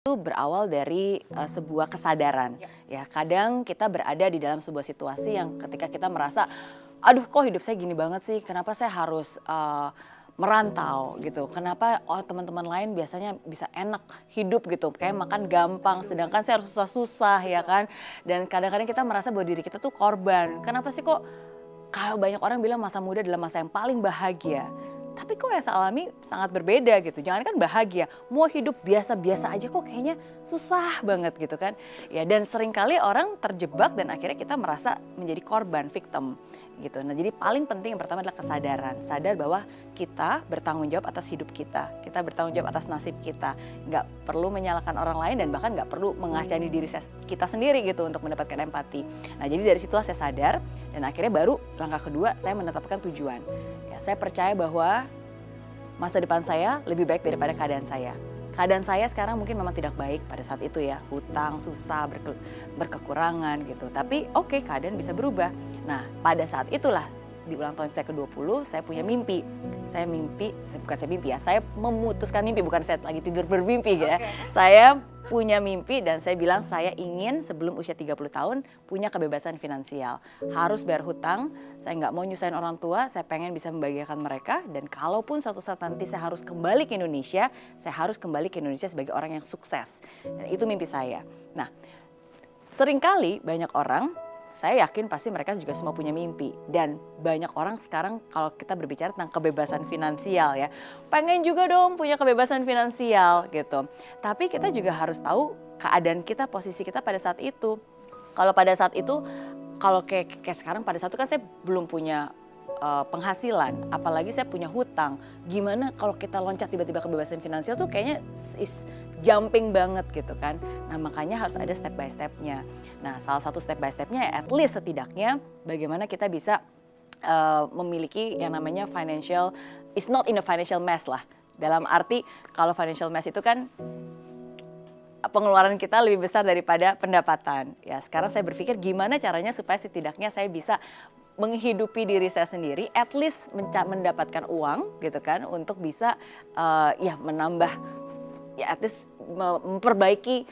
Itu berawal dari sebuah kesadaran. Ya, kadang kita berada di dalam sebuah situasi yang ketika kita merasa, aduh kok hidup saya gini banget sih, kenapa saya harus merantau gitu, kenapa teman-teman lain biasanya bisa enak hidup gitu, kayak makan gampang, sedangkan saya harus susah-susah ya kan. Dan kadang-kadang kita merasa bahwa diri kita tuh korban, kenapa sih kok kalau banyak orang bilang masa muda adalah masa yang paling bahagia. Tapi kok yang saya alami sangat berbeda gitu, jangan kan bahagia, mau hidup biasa-biasa aja kok kayaknya susah banget gitu kan. Ya dan seringkali orang terjebak dan akhirnya kita merasa menjadi korban, victim gitu. Nah jadi paling penting yang pertama adalah kesadaran, sadar bahwa kita bertanggung jawab atas hidup kita bertanggung jawab atas nasib kita. Nggak perlu menyalahkan orang lain dan bahkan nggak perlu mengasihani diri kita sendiri gitu untuk mendapatkan empati. Nah jadi dari situlah saya sadar dan akhirnya baru langkah kedua saya menetapkan tujuan. Ya, saya percaya bahwa masa depan saya lebih baik daripada keadaan saya. Keadaan saya sekarang mungkin memang tidak baik pada saat itu ya, hutang, susah, berkekurangan gitu. Tapi oke, keadaan bisa berubah. Nah pada saat itulah di ulang tahun saya ke-20 saya punya mimpi. Saya memutuskan mimpi, bukan saya lagi tidur bermimpi ya. Saya punya mimpi dan saya bilang saya ingin sebelum usia 30 tahun punya kebebasan finansial. Harus bayar hutang, saya nggak mau nyusahin orang tua, saya pengen bisa membahagiakan mereka. Dan kalaupun suatu saat nanti saya harus kembali ke Indonesia, saya harus kembali ke Indonesia sebagai orang yang sukses. Dan itu mimpi saya. Nah, seringkali banyak orang, saya yakin pasti mereka juga semua punya mimpi. Dan banyak orang sekarang kalau kita berbicara tentang kebebasan finansial ya, pengen juga dong punya kebebasan finansial gitu. Tapi kita juga harus tahu keadaan kita, posisi kita pada saat itu. Kalau pada saat itu, kalau kayak sekarang pada saat itu kan saya belum punya penghasilan, apalagi saya punya hutang. Gimana kalau kita loncat tiba-tiba kebebasan finansial tuh kayaknya is jumping banget gitu kan. Nah makanya harus ada step by stepnya. Nah salah satu step by stepnya at least setidaknya bagaimana kita bisa memiliki yang namanya financial, is not in a financial mess lah. Dalam arti kalau financial mess itu kan pengeluaran kita lebih besar daripada pendapatan. Ya sekarang saya berpikir gimana caranya supaya setidaknya saya bisa menghidupi diri saya sendiri, at least mendapatkan uang gitu kan untuk bisa ya menambah, ya at least memperbaiki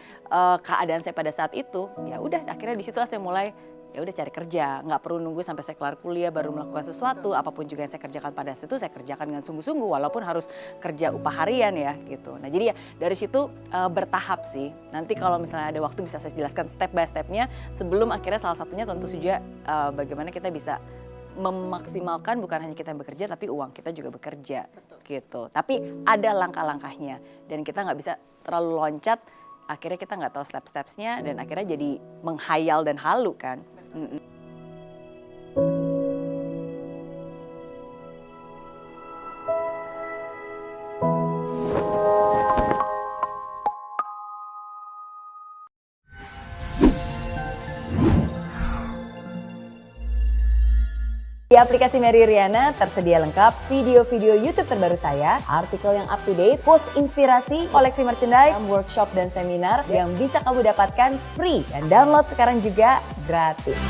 keadaan saya pada saat itu. Ya udah akhirnya di situlah saya mulai ya udah cari kerja, nggak perlu nunggu sampai saya kelar kuliah baru melakukan sesuatu. Apapun juga yang saya kerjakan pada saat itu saya kerjakan dengan sungguh-sungguh walaupun harus kerja upah harian ya gitu. Nah jadi ya dari situ bertahap sih. Nanti kalau misalnya ada waktu bisa saya jelaskan step by stepnya sebelum akhirnya salah satunya tentu saja bagaimana kita bisa memaksimalkan bukan hanya kita yang bekerja tapi uang kita juga bekerja. Betul. Gitu. Tapi ada langkah-langkahnya dan kita nggak bisa terlalu loncat. Akhirnya kita nggak tahu step-stepsnya dan akhirnya jadi menghayal dan halu kan. Di aplikasi Mary Riana tersedia lengkap video-video YouTube terbaru saya, artikel yang up to date, quotes inspirasi, koleksi merchandise, workshop dan seminar yang bisa kamu dapatkan free dan download sekarang juga gratis.